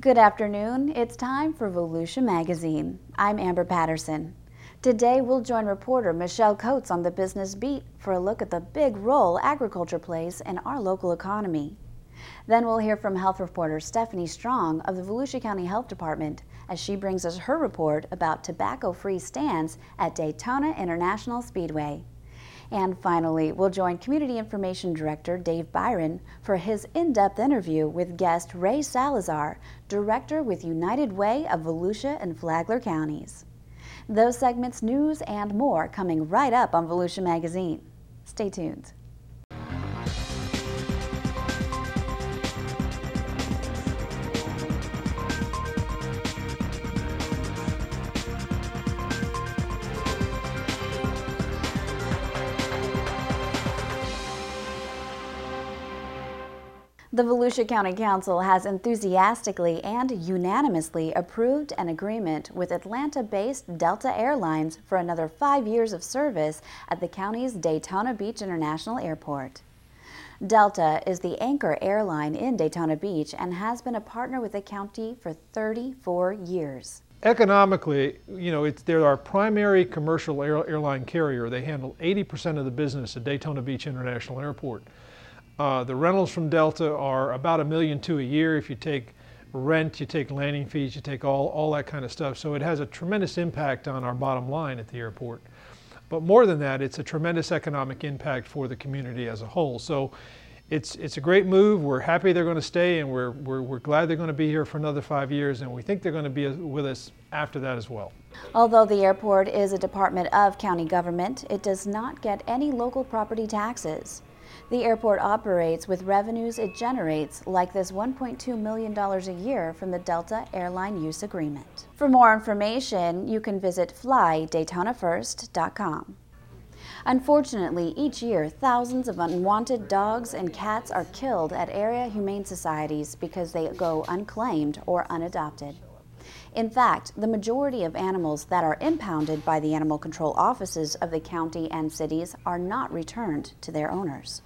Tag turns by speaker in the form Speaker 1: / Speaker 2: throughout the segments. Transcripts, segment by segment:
Speaker 1: Good afternoon. It's time for Volusia Magazine. I'm Amber Patterson. Today we'll join reporter Michelle Coates on the Business Beat for a look at the big role agriculture plays in our local economy. Then we'll hear from health reporter Stephanie Strong of the Volusia County Health Department as she brings us her report about tobacco-free stands at Daytona International Speedway. And finally, we'll join Community Information Director Dave Byron for his in-depth interview with guest Ray Salazar, Director with United Way of Volusia and Flagler Counties. Those segments, news, and more coming right up on Volusia Magazine. Stay tuned. The Volusia County Council has enthusiastically and unanimously approved an agreement with Atlanta-based Delta Airlines for another 5 years of service at the county's Daytona Beach International Airport. Delta is the anchor airline in Daytona Beach and has been a partner with the county for 34 years.
Speaker 2: Economically, they're our primary commercial airline carrier. They handle 80% of the business at Daytona Beach International Airport. The rentals from Delta are about $1.2 million a year. If you take rent, you take landing fees, you take all that kind of stuff. So it has a tremendous impact on our bottom line at the airport. But more than that, it's a tremendous economic impact for the community as a whole. So it's a great move. We're happy they're going to stay, and we're glad they're going to be here for another 5 years, and we think they're going to be with us after that as well.
Speaker 1: Although the airport is a department of county government, it does not get any local property taxes. The airport operates with revenues it generates, like this $1.2 million a year from the Delta Airline Use Agreement. For more information, you can visit flydaytonafirst.com. Unfortunately, each year, thousands of unwanted dogs and cats are killed at area humane societies because they go unclaimed or unadopted. In fact, the majority of animals that are impounded by the animal control offices of the county and cities are not returned to their owners.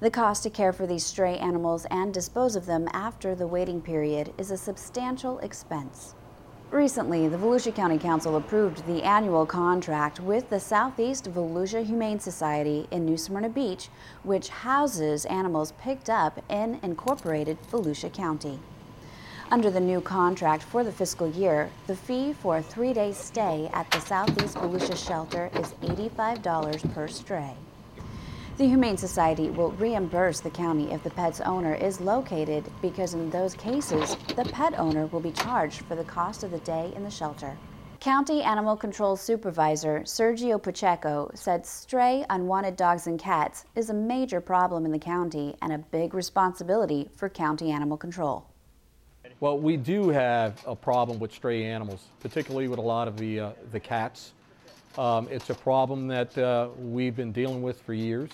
Speaker 1: The cost to care for these stray animals and dispose of them after the waiting period is a substantial expense. Recently, the Volusia County Council approved the annual contract with the Southeast Volusia Humane Society in New Smyrna Beach, which houses animals picked up in incorporated Volusia County. Under the new contract for the fiscal year, the fee for a 3-day stay at the Southeast Volusia shelter is $85 per stray. The Humane Society will reimburse the county if the pet's owner is located, because in those cases, the pet owner will be charged for the cost of the day in the shelter. County Animal Control Supervisor Sergio Pacheco said stray, unwanted dogs and cats is a major problem in the county and a big responsibility for county animal control.
Speaker 3: Well, we do have a problem with stray animals, particularly with a lot of the cats. It's a problem that we've been dealing with for years,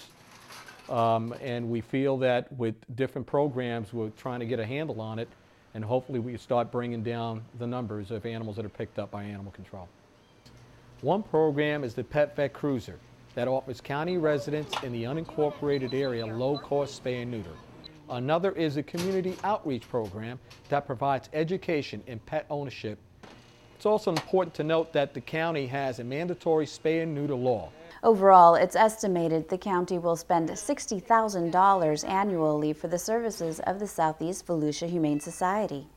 Speaker 3: and we feel that with different programs we're trying to get a handle on it, and hopefully we start bringing down the numbers of animals that are picked up by animal control. One program is the Pet Vet Cruiser that offers county residents in the unincorporated area low-cost spay and neuter. Another is a community outreach program that provides education in pet ownership. It's also important to note that the county has a mandatory spay and neuter law.
Speaker 1: Overall, it's estimated the county will spend $60,000 annually for the services of the Southeast Volusia Humane Society.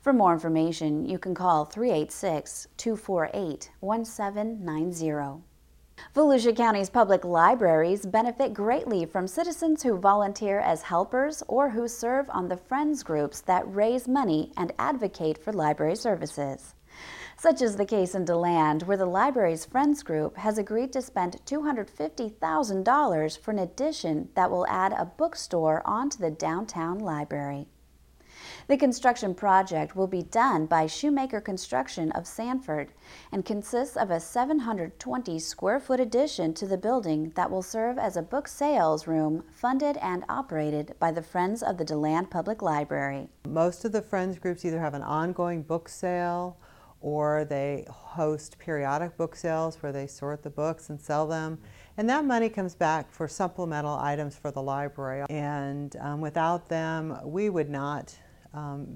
Speaker 1: For more information, you can call 386-248-1790. Volusia County's public libraries benefit greatly from citizens who volunteer as helpers or who serve on the Friends groups that raise money and advocate for library services. Such is the case in DeLand, where the library's Friends group has agreed to spend $250,000 for an addition that will add a bookstore onto the downtown library. The construction project will be done by Shoemaker Construction of Sanford and consists of a 720-square-foot addition to the building that will serve as a book sales room funded and operated by the Friends of the DeLand Public Library.
Speaker 4: Most of the Friends groups either have an ongoing book sale or they host periodic book sales where they sort the books and sell them. And that money comes back for supplemental items for the library. And without them, we would not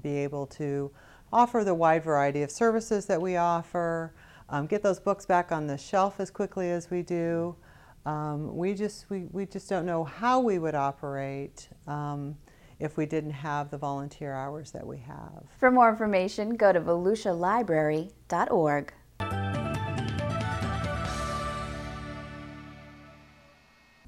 Speaker 4: be able to offer the wide variety of services that we offer, get those books back on the shelf as quickly as we do. We just don't know how we would operate if we didn't have the volunteer hours that we have.
Speaker 1: For more information, go to volusialibrary.org.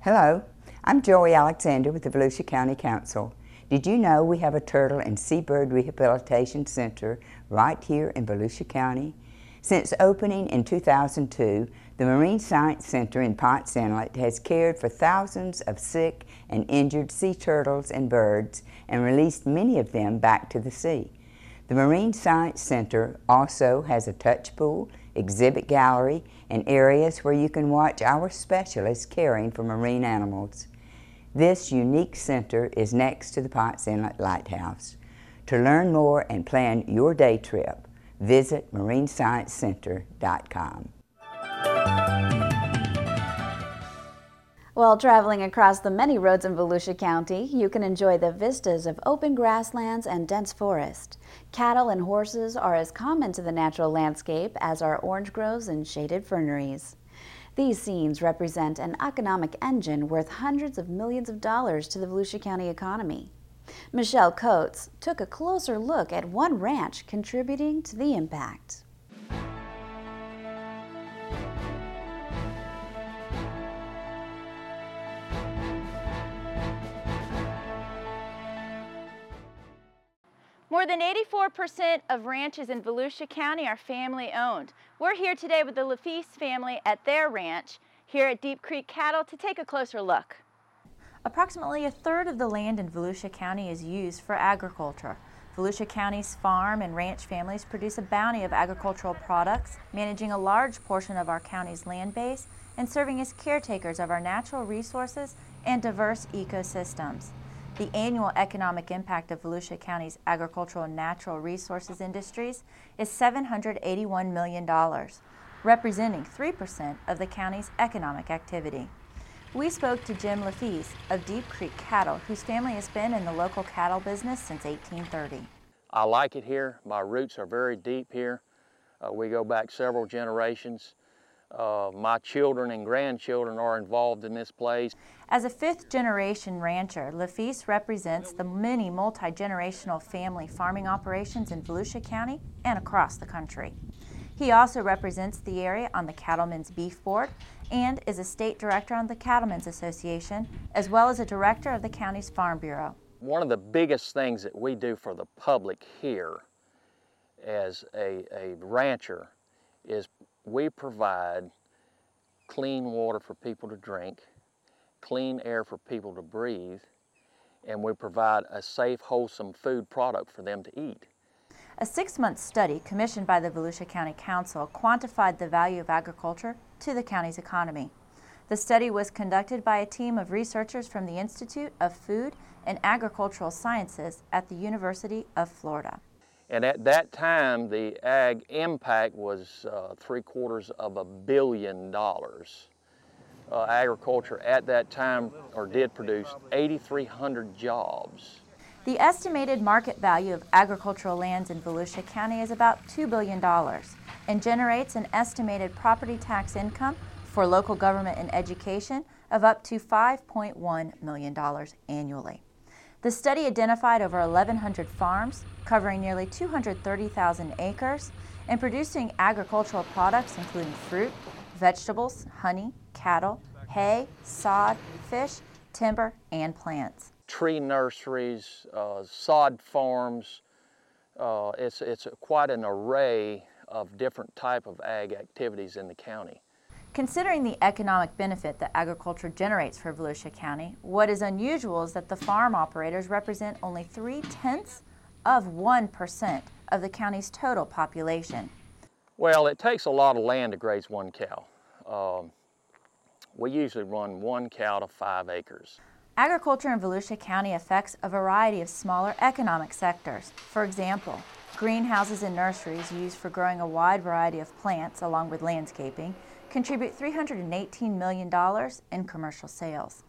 Speaker 5: Hello, I'm Joey Alexander with the Volusia County Council. Did you know we have a turtle and seabird rehabilitation center right here in Volusia County? Since opening in 2002, the Marine Science Center in Ponce Inlet has cared for thousands of sick and injured sea turtles and birds and released many of them back to the sea. The Marine Science Center also has a touch pool, exhibit gallery, and areas where you can watch our specialists caring for marine animals. This unique center is next to the Ponce Inlet Lighthouse. To learn more and plan your day trip, visit marinesciencecenter.com.
Speaker 1: While traveling across the many roads in Volusia County, you can enjoy the vistas of open grasslands and dense forest. Cattle and horses are as common to the natural landscape as are orange groves and shaded ferneries. These scenes represent an economic engine worth hundreds of millions of dollars to the Volusia County economy. Michelle Coates took a closer look at one ranch contributing to the impact.
Speaker 6: More than 84% of ranches in Volusia County are family-owned. We're here today with the Lafise family at their ranch here at Deep Creek Cattle to take a closer look. Approximately a third of the land in Volusia County is used for agriculture. Volusia County's farm and ranch families produce a bounty of agricultural products, managing a large portion of our county's land base and serving as caretakers of our natural resources and diverse ecosystems. The annual economic impact of Volusia County's agricultural and natural resources industries is $781 million, representing 3% of the county's economic activity. We spoke to Jim Lafise of Deep Creek Cattle, whose family has been in the local cattle business since 1830.
Speaker 7: I like it here. My roots are very deep here. We go back several generations. My children and grandchildren are involved in this place.
Speaker 6: As a fifth-generation rancher, Lafise represents the many multi-generational family farming operations in Volusia County and across the country. He also represents the area on the Cattlemen's Beef Board and is a state director on the Cattlemen's Association, as well as a director of the county's Farm Bureau.
Speaker 7: One of the biggest things that we do for the public here as a rancher is we provide clean water for people to drink, clean air for people to breathe, and we provide a safe, wholesome food product for them to eat.
Speaker 6: A 6-month study commissioned by the Volusia County Council quantified the value of agriculture to the county's economy. The study was conducted by a team of researchers from the Institute of Food and Agricultural Sciences at the University of Florida.
Speaker 7: And at that time, the ag impact was $750 million. Agriculture at that time did produce 8,300 jobs.
Speaker 6: The estimated market value of agricultural lands in Volusia County is about $2 billion and generates an estimated property tax income for local government and education of up to $5.1 million annually. The study identified over 1,100 farms, covering nearly 230,000 acres, and producing agricultural products including fruit, vegetables, honey, cattle, hay, sod, fish, timber, and plants.
Speaker 7: Tree nurseries, sod farms, it's quite an array of different type of ag activities in the county.
Speaker 6: Considering the economic benefit that agriculture generates for Volusia County, what is unusual is that the farm operators represent only 0.3% of the county's total population.
Speaker 7: Well, it takes a lot of land to graze one cow. We usually run one cow to 5 acres.
Speaker 6: Agriculture in Volusia County affects a variety of smaller economic sectors. For example, greenhouses and nurseries used for growing a wide variety of plants along with landscaping contribute $318 million in commercial sales.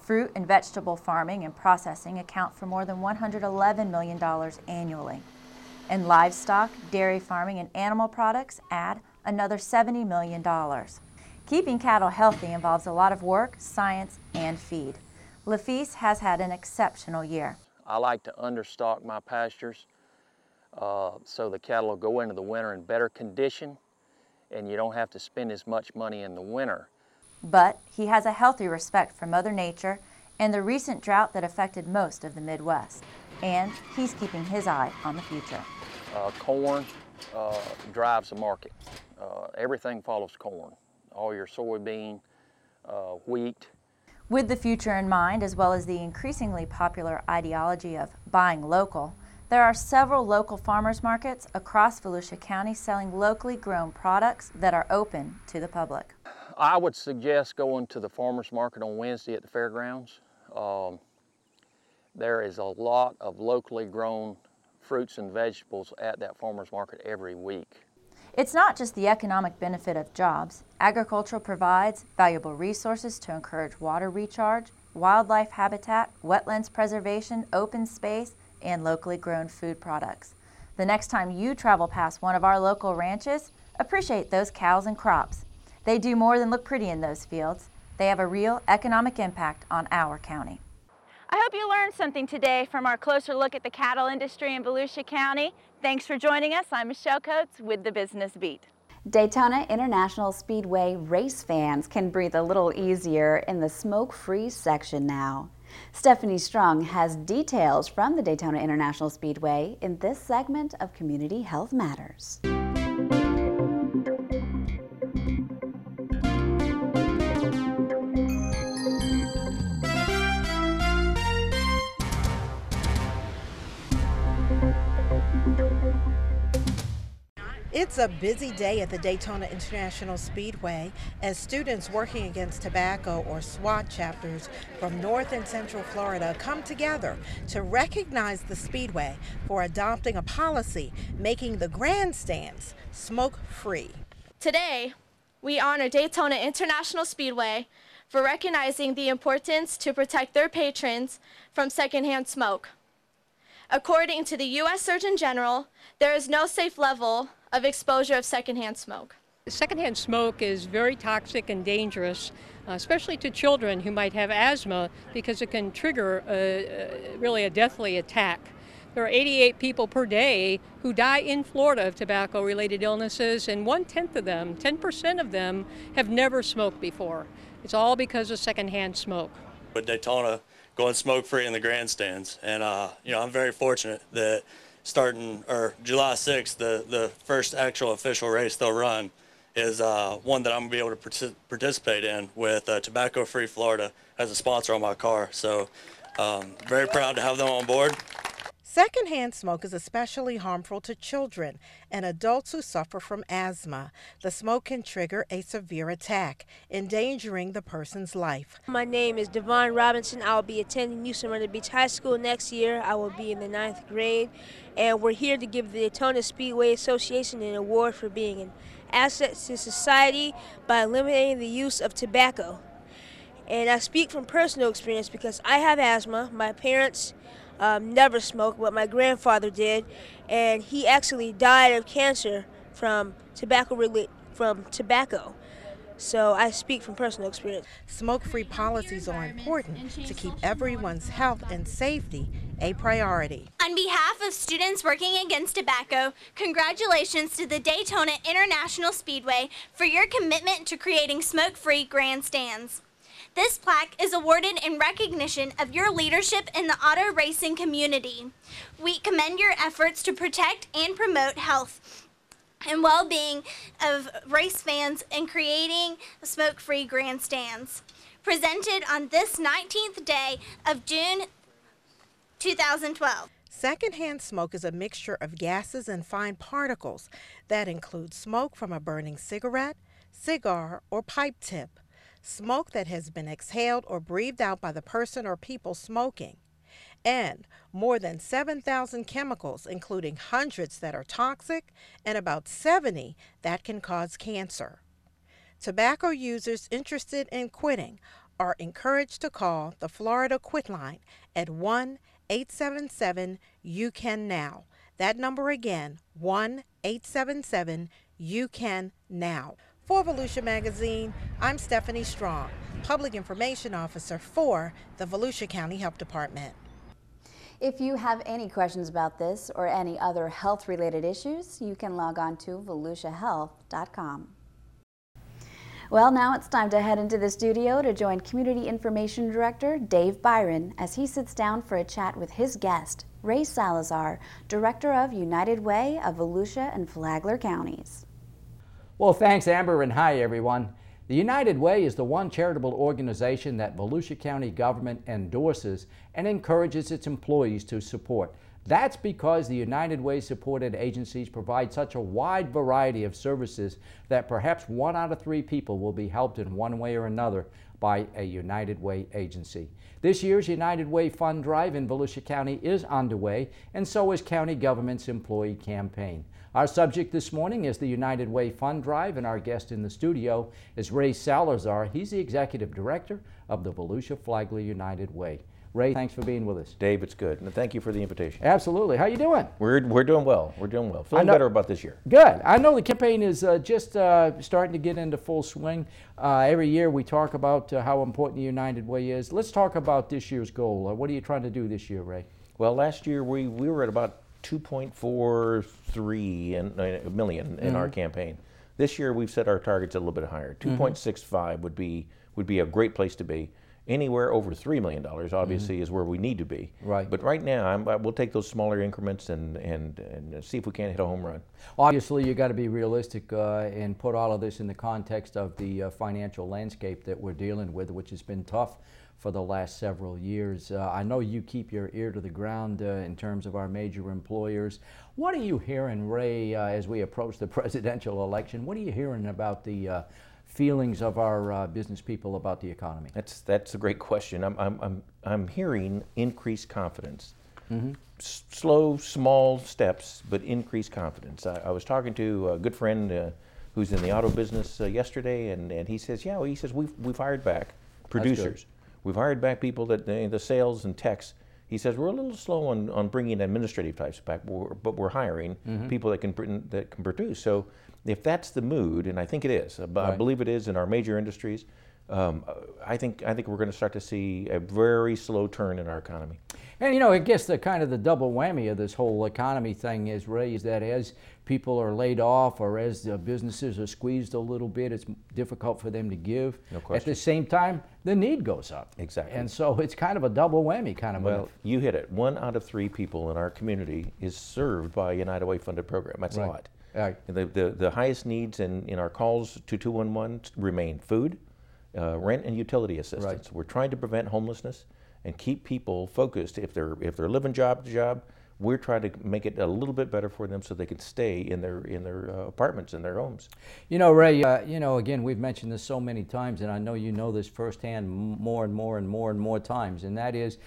Speaker 6: Fruit and vegetable farming and processing account for more than $111 million annually. And livestock, dairy farming, and animal products add another $70 million. Keeping cattle healthy involves a lot of work, science, and feed. Lafitte has had an exceptional year.
Speaker 7: I like to understock my pastures so the cattle will go into the winter in better condition and you don't have to spend as much money in the winter.
Speaker 6: But he has a healthy respect for Mother Nature and the recent drought that affected most of the Midwest. And he's keeping his eye on the future.
Speaker 7: Corn drives the market. Everything follows corn. All your soybean, wheat.
Speaker 6: With the future in mind, as well as the increasingly popular ideology of buying local, there are several local farmers markets across Volusia County selling locally grown products that are open to the public.
Speaker 7: I would suggest going to the farmers market on Wednesday at the fairgrounds. There is a lot of locally grown fruits and vegetables at that farmers market every week.
Speaker 6: It's not just the economic benefit of jobs. Agriculture provides valuable resources to encourage water recharge, wildlife habitat, wetlands preservation, open space, and locally grown food products. The next time you travel past one of our local ranches, appreciate those cows and crops. They do more than look pretty in those fields. They have a real economic impact on our county. I hope you learned something today from our closer look at the cattle industry in Volusia County. Thanks for joining us. I'm Michelle Coates with the Business Beat.
Speaker 1: Daytona International Speedway race fans can breathe a little easier in the smoke-free section now. Stephanie Strong has details from the Daytona International Speedway in this segment of Community Health Matters.
Speaker 8: It's a busy day at the Daytona International Speedway as students working against tobacco or SWAT chapters from North and Central Florida come together to recognize the Speedway for adopting a policy making the grandstands smoke-free.
Speaker 9: Today, we honor Daytona International Speedway for recognizing the importance to protect their patrons from secondhand smoke. According to the U.S. Surgeon General, there is no safe level of exposure of secondhand smoke.
Speaker 10: Secondhand smoke is very toxic and dangerous, especially to children who might have asthma, because it can trigger really a deathly attack. There are 88 people per day who die in Florida of tobacco-related illnesses, and 1/10 of them, 10% of them, have never smoked before. It's all because of secondhand smoke.
Speaker 11: With Daytona going smoke-free in the grandstands, and I'm very fortunate that starting July 6th, the first actual official race they'll run is one that I'm going to be able to participate in with Tobacco Free Florida as a sponsor on my car. So very proud to have them on board.
Speaker 8: Secondhand smoke is especially harmful to children and adults who suffer from asthma. The smoke can trigger a severe attack, endangering the person's life.
Speaker 12: My name is Devon Robinson. I'll be attending New Smyrna Beach High School next year. I will be in the 9th grade, and we're here to give the Daytona Speedway Association an award for being an asset to society by eliminating the use of tobacco. And I speak from personal experience because I have asthma. My parents never smoked, but my grandfather did, and he actually died of cancer from tobacco. So I speak from personal experience.
Speaker 8: Smoke-free policies are important to keep everyone's health and safety a priority.
Speaker 13: On behalf of students working against tobacco, congratulations to the Daytona International Speedway for your commitment to creating smoke-free grandstands. This plaque is awarded in recognition of your leadership in the auto racing community. We commend your efforts to protect and promote health and well-being of race fans in creating smoke-free grandstands. Presented on this 19th day of June 2012.
Speaker 8: Secondhand smoke is a mixture of gases and fine particles that include smoke from a burning cigarette, cigar, or pipe tip. Smoke that has been exhaled or breathed out by the person or people smoking, and more than 7,000 chemicals, including hundreds that are toxic and about 70 that can cause cancer. Tobacco users interested in quitting are encouraged to call the Florida Quit Line at 1-877-YOU-CAN-NOW. That number again, 1-877-YOU-CAN-NOW. For Volusia Magazine, I'm Stephanie Strong, Public Information Officer for the Volusia County Health Department.
Speaker 1: If you have any questions about this or any other health-related issues, you can log on to volusiahealth.com. Well, now it's time to head into the studio to join Community Information Director Dave Byron as he sits down for a chat with his guest, Ray Salazar, Director of United Way of Volusia and Flagler Counties.
Speaker 14: Well, thanks, Amber, and hi, everyone. The United Way is the one charitable organization that Volusia County government endorses and encourages its employees to support. That's because the United Way supported agencies provide such a wide variety of services that perhaps 1 out of 3 people will be helped in one way or another by a United Way agency. This year's United Way Fund Drive in Volusia County is underway, and so is county government's employee campaign. Our subject this morning is the United Way Fund Drive, and our guest in the studio is Ray Salazar. He's the Executive Director of the Volusia Flagler United Way. Ray, thanks for being with us.
Speaker 15: Dave, it's good, and thank you for the invitation.
Speaker 14: Absolutely. How you doing?
Speaker 15: We're doing well. We're doing well. Feeling better about this year.
Speaker 14: Good. I know the campaign is just starting to get into full swing. Every year we talk about how important the United Way is. Let's talk about this year's goal. What are you trying to do this year, Ray?
Speaker 15: Well, last year we were at about 2.43 million in our campaign. This year we've set our targets a little bit higher. 2.65 would be a great place to be. Anywhere over $3 million, obviously, is where we need to be.
Speaker 14: Right.
Speaker 15: But right now, we'll take those smaller increments and see if we can't hit a home run.
Speaker 14: Obviously, you got to be realistic and put all of this in the context of the financial landscape that we're dealing with, which has been tough for the last several years. I know you keep your ear to the ground in terms of our major employers. What are you hearing, Ray, as we approach the presidential election? What are you hearing about the feelings of our business people about the economy?
Speaker 15: That's a great question. I'm hearing increased confidence. Slow, small steps, but increased confidence. I was talking to a good friend who's in the auto business yesterday, and he says, yeah, well, he says we've hired back producers. We've hired back people that the sales and techs. He says we're a little slow on bringing administrative types back, but we're hiring people that can produce. So if that's the mood, and I think it is, I believe it is in our major industries, I think we're going to start to see a very slow turn in our economy.
Speaker 14: And you know, I guess the kind of the double whammy of this whole economy thing is, Ray, is that as people are laid off or as the businesses are squeezed a little bit, it's difficult for them to give.
Speaker 15: No question.
Speaker 14: At the same time, the need goes up.
Speaker 15: Exactly.
Speaker 14: And so it's kind of a double whammy kind of.
Speaker 15: Well, you hit it. 1 out of 3 people in our community is served by a United Way funded program. That's a lot.
Speaker 14: Right.
Speaker 15: The highest needs in our calls to 211 remain food, rent, and utility assistance.
Speaker 14: Right.
Speaker 15: We're trying to prevent homelessness and keep people focused. If they're living job to job, we're trying to make it a little bit better for them so they can stay in their apartments, in their homes.
Speaker 14: You know, Ray, you know, again, we've mentioned this so many times, and I know you know this firsthand more and more times, and that is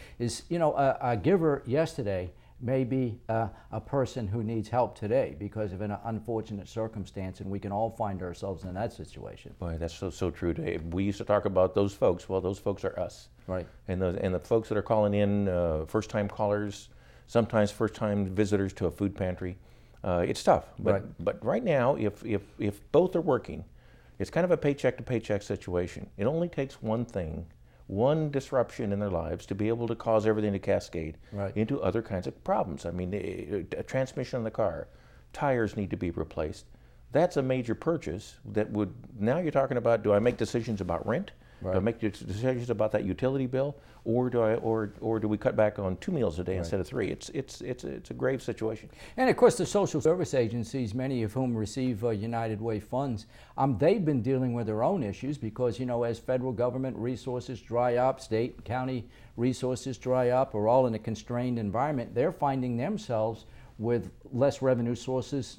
Speaker 14: you know, a giver yesterday may be a person who needs help today because of an unfortunate circumstance, and we can all find ourselves in that situation.
Speaker 15: Boy, that's so true, Dave. We used to talk about those folks. Well, those folks are us.
Speaker 14: Right.
Speaker 15: And the folks that are calling in, first-time callers, sometimes first-time visitors to a food pantry, it's tough. But right now, if both are working, it's kind of a paycheck-to-paycheck situation. It only takes one thing, one disruption in their lives to be able to cause everything to cascade into other kinds of problems. I mean, a transmission in the car, tires need to be replaced. That's a major purchase that would, now you're talking about, do I make decisions about rent? Do I make decisions about that utility bill, or do we cut back on 2 meals a day instead of 3? It's a grave situation.
Speaker 14: And of course, the social service agencies, many of whom receive United Way funds, they've been dealing with their own issues because, you know, as federal government resources dry up, state and county resources dry up, we're all in a constrained environment. They're finding themselves with less revenue sources.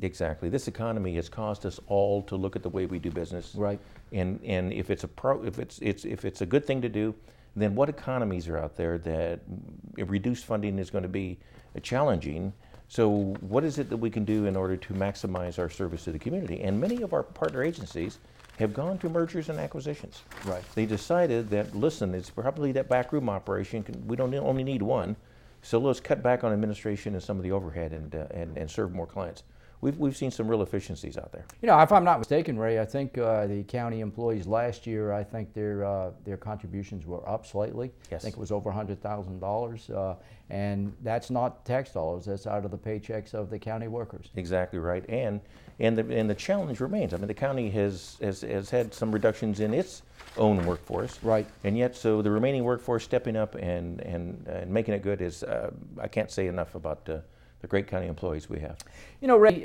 Speaker 15: Exactly. This economy has caused us all to look at the way we do business.
Speaker 14: Right.
Speaker 15: And if it's a good thing to do, then what economies are out there that reduced funding is going to be challenging So what is it that we can do in order to maximize our service to the community? And many of our partner agencies have gone to mergers and acquisitions.
Speaker 14: Right.
Speaker 15: They decided that, listen, it's probably that backroom operation, we don't only need one, so let's cut back on administration and some of the overhead and serve more clients. We've seen some real efficiencies out there.
Speaker 14: You know, if I'm not mistaken, Ray, I think the county employees last year, I think their contributions were up slightly.
Speaker 15: Yes.
Speaker 14: I think it was over $100,000, and that's not tax dollars. That's out of the paychecks of the county workers.
Speaker 15: Exactly right, and the challenge remains. I mean, the county has had some reductions in its own workforce.
Speaker 14: Right.
Speaker 15: And yet, so the remaining workforce stepping up and making it good is, I can't say enough about the great county employees we have.
Speaker 14: You know, Ray,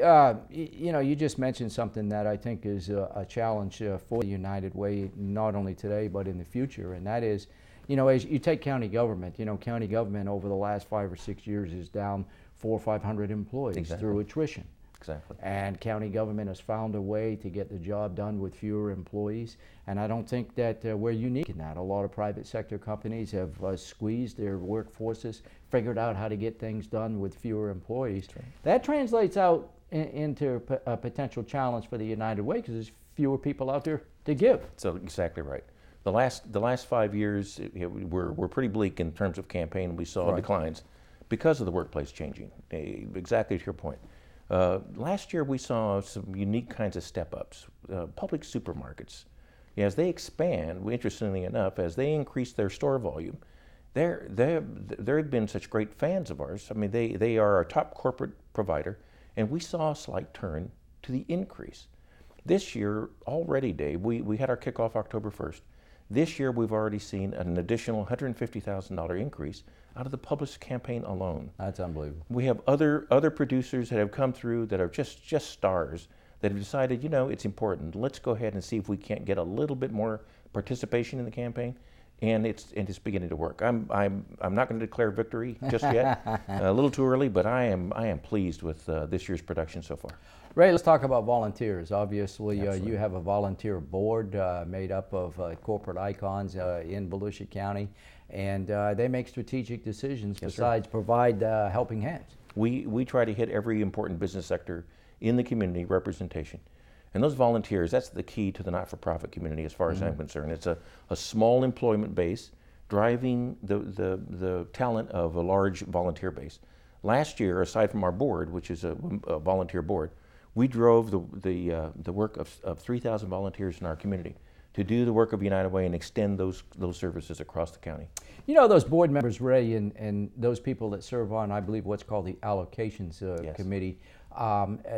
Speaker 14: you know, you just mentioned something that I think is a challenge for the United Way, not only today but in the future, and that is, you know, as you take county government, you know, county government over the last 5 or 6 years is down 400 or 500 employees
Speaker 15: Exactly.
Speaker 14: through attrition.
Speaker 15: Exactly.
Speaker 14: And county government has found a way to get the job done with fewer employees. And I don't think that we're unique in that. A lot of private sector companies have squeezed their workforces, figured out how to get things done with fewer employees.
Speaker 15: Right.
Speaker 14: That translates out into a potential challenge for the United Way because there's fewer people out there to give.
Speaker 15: So exactly right. The last 5 years were pretty bleak in terms of campaign. We saw
Speaker 14: Right.
Speaker 15: declines because of the workplace changing. Exactly to your point. Last year we saw some unique kinds of step-ups. Public supermarkets, as they expand, interestingly enough, as they increase their store volume, they've been such great fans of ours. I mean, they are our top corporate provider, and we saw a slight turn to the increase. This year, already, Dave, we had our kickoff October 1st. This year, we've already seen an additional $150,000 increase out of the Publix campaign alone.
Speaker 14: That's unbelievable.
Speaker 15: We have other producers that have come through that are just stars that have decided, you know, it's important. Let's go ahead and see if we can't get a little bit more participation in the campaign, and it's beginning to work. I'm not going to declare victory just yet. A little too early, but I am pleased with this year's production so far.
Speaker 14: Ray, let's talk about volunteers. Obviously,
Speaker 15: Absolutely.
Speaker 14: you have a volunteer board made up of corporate icons in Volusia County, and they make strategic decisions besides provide helping hands.
Speaker 15: We try to hit every important business sector in the community representation. And those volunteers, that's the key to the not-for-profit community as far as I'm concerned. It's a small employment base driving the talent of a large volunteer base. Last year, aside from our board, which is a volunteer board, we drove the work of 3,000 volunteers in our community to do the work of United Way and extend those services across the county.
Speaker 14: You know, those board members, Ray, and those people that serve on, I believe, what's called the allocations committee,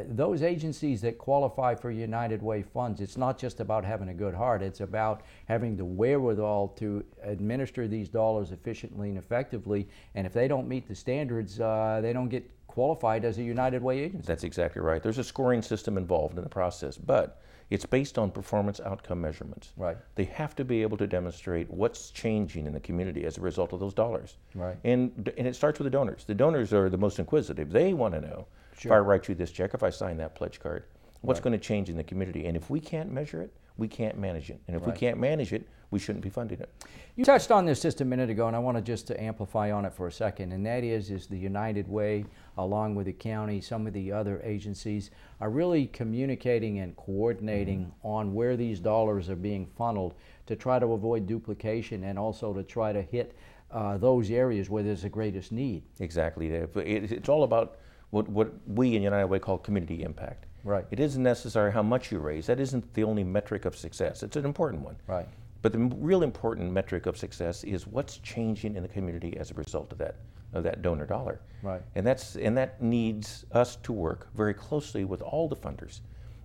Speaker 14: those agencies that qualify for United Way funds, it's not just about having a good heart, it's about having the wherewithal to administer these dollars efficiently and effectively, and if they don't meet the standards, they don't get qualified as a United Way agency.
Speaker 15: That's exactly right. There's a scoring system involved in the process, but it's based on performance outcome measurements.
Speaker 14: Right.
Speaker 15: They have to be able to demonstrate what's changing in the community as a result of those dollars.
Speaker 14: Right.
Speaker 15: And it starts with the donors. The donors are the most inquisitive. They want to know, if I write you this check, if I sign that pledge card, what's going to change in the community? And if we can't measure it, we can't manage it. And if we can't manage it, we shouldn't be funding it.
Speaker 14: You touched on this just a minute ago, and I want to just to amplify on it for a second, and that is the United Way, along with the county, some of the other agencies, are really communicating and coordinating on where these dollars are being funneled to try to avoid duplication and also to try to hit those areas where there's the greatest need.
Speaker 15: Exactly. It's all about what we in United Way call community impact.
Speaker 14: Right.
Speaker 15: It isn't necessary how much you raise. That isn't the only metric of success. It's an important one.
Speaker 14: Right.
Speaker 15: But the real important metric of success is what's changing in the community as a result of that donor dollar.
Speaker 14: Right.
Speaker 15: And that needs us to work very closely with all the funders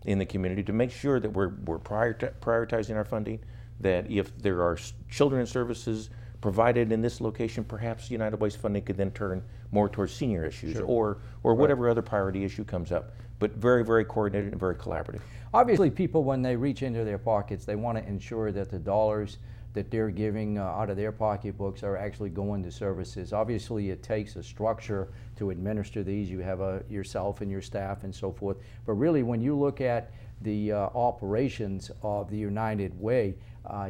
Speaker 15: in the community to make sure that we're prioritizing our funding, that if there are children's services provided in this location, perhaps United Way's funding could then turn more towards senior issues or whatever other priority issue comes up. But very, very coordinated and very collaborative.
Speaker 14: Obviously, people, when they reach into their pockets, they want to ensure that the dollars that they're giving out of their pocketbooks are actually going to services. Obviously, it takes a structure to administer these. You have yourself and your staff and so forth. But really, when you look at the operations of the United Way,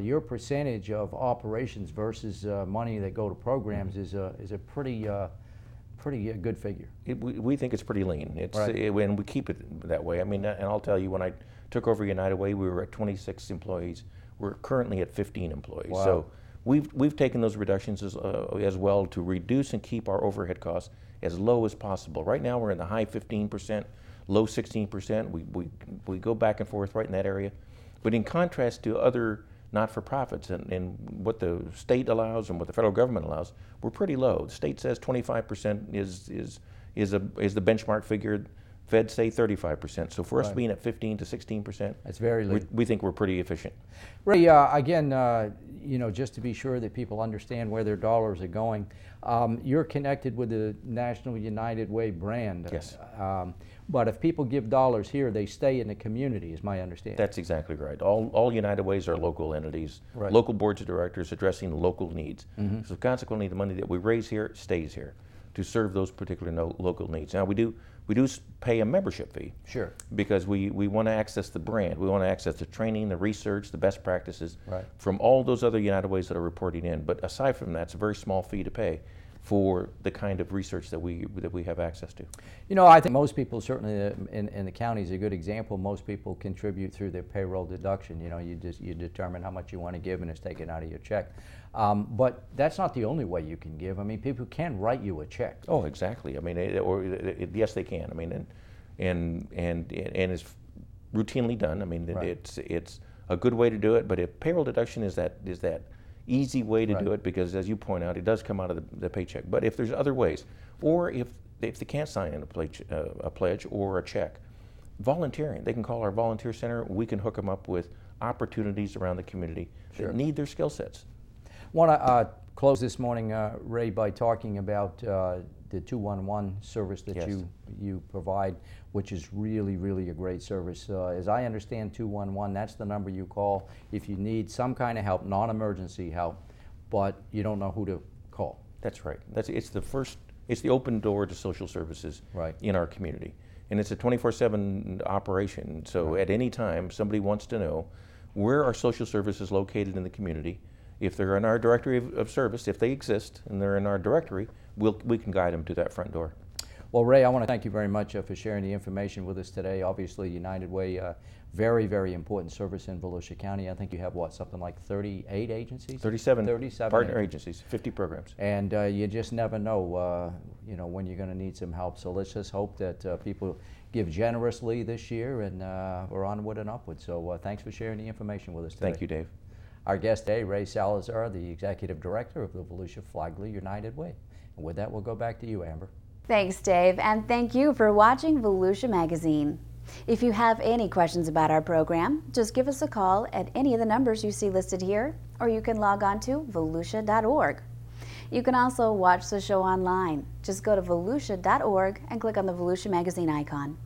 Speaker 14: your percentage of operations versus money that go to programs is a pretty pretty good figure.
Speaker 15: We think it's pretty lean. It's
Speaker 14: Right.
Speaker 15: And we keep it that way. I mean, and I'll tell you, when I took over United Way, we were at 26 employees. We're currently at 15 employees.
Speaker 14: Wow.
Speaker 15: So we've taken those reductions as well to reduce and keep our overhead costs as low as possible. Right now we're in the high 15%, low 16%. We go back and forth right in that area. But in contrast to other not-for-profits and what the state allows and what the federal government allows, we're pretty low. The state says 25% is the benchmark figure. Feds say 35%. So for us
Speaker 14: Right.
Speaker 15: being at 15 to 16%,
Speaker 14: That's very lean.
Speaker 15: we think we're pretty efficient.
Speaker 14: Ray, again, you know, just to be sure that people understand where their dollars are going, you're connected with the National United Way brand.
Speaker 15: Yes.
Speaker 14: But if people give dollars here, they stay in the community, is my understanding.
Speaker 15: That's exactly right. All United Ways are local entities,
Speaker 14: Right.
Speaker 15: local boards of directors addressing local needs.
Speaker 14: Mhm.
Speaker 15: So consequently, the money that we raise here stays here to serve those particular local needs. Now we do pay a membership fee.
Speaker 14: Sure.
Speaker 15: Because we want to access the brand. We want to access the training, the research, the best practices
Speaker 14: Right.
Speaker 15: from all those other United Ways that are reporting in. But aside from that, it's a very small fee to pay for the kind of research that we have access to.
Speaker 14: You know, I think most people, certainly in the county is a good example, most people contribute through their payroll deduction. You know, you determine how much you want to give and it's taken out of your check. But that's not the only way you can give. I mean, people can write you a check.
Speaker 15: Oh, exactly. I mean, yes, they can. I mean, and it's routinely done. I mean,
Speaker 14: Right.
Speaker 15: it's a good way to do it. But if payroll deduction is that easy way to
Speaker 14: Right.
Speaker 15: do it, because as you point out, it does come out of the paycheck. But if there's other ways, or if they can't sign in a pledge or a check, volunteering, they can call our volunteer center. We can hook them up with opportunities around the community
Speaker 14: Sure.
Speaker 15: that need their skill sets.
Speaker 14: Want to close this morning, Ray, by talking about the 211 service that
Speaker 15: Yes.
Speaker 14: you provide, which is really, really a great service. As I understand 211, that's the number you call if you need some kind of help, non-emergency help, but you don't know who to call.
Speaker 15: That's right. It's the open door to social services
Speaker 14: Right.
Speaker 15: in our community. And it's a 24/7 operation. So at any time, somebody wants to know where are social services located in the community. If they're in our directory of service, if they exist and they're in our directory, we can guide them to that front door.
Speaker 14: Well, Ray, I want to thank you very much for sharing the information with us today. Obviously, United Way, very, very important service in Volusia County. I think you have, what, something like 38 agencies?
Speaker 15: 37 partner
Speaker 14: agencies.
Speaker 15: agencies, 50 programs.
Speaker 14: And you just never know, you know, when you're going to need some help. So let's just hope that people give generously this year, and we're onward and upward. So thanks for sharing the information with us today.
Speaker 15: Thank you, Dave.
Speaker 14: Our guest today, Ray Salazar, the Executive Director of the Volusia Flagler United Way. And with that, we'll go back to you, Amber.
Speaker 1: Thanks, Dave, and thank you for watching Volusia Magazine. If you have any questions about our program, just give us a call at any of the numbers you see listed here, or you can log on to volusia.org. You can also watch the show online. Just go to volusia.org and click on the Volusia Magazine icon.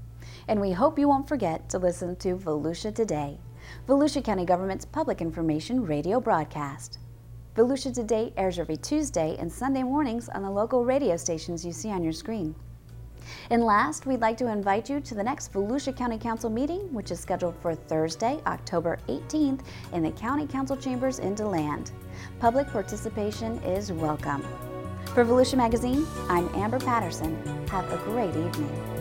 Speaker 1: And we hope you won't forget to listen to Volusia Today, Volusia County Government's public information radio broadcast. Volusia Today airs every Tuesday and Sunday mornings on the local radio stations you see on your screen. And last, we'd like to invite you to the next Volusia County Council meeting, which is scheduled for Thursday, October 18th in the County Council Chambers in DeLand. Public participation is welcome. For Volusia Magazine, I'm Amber Patterson. Have a great evening.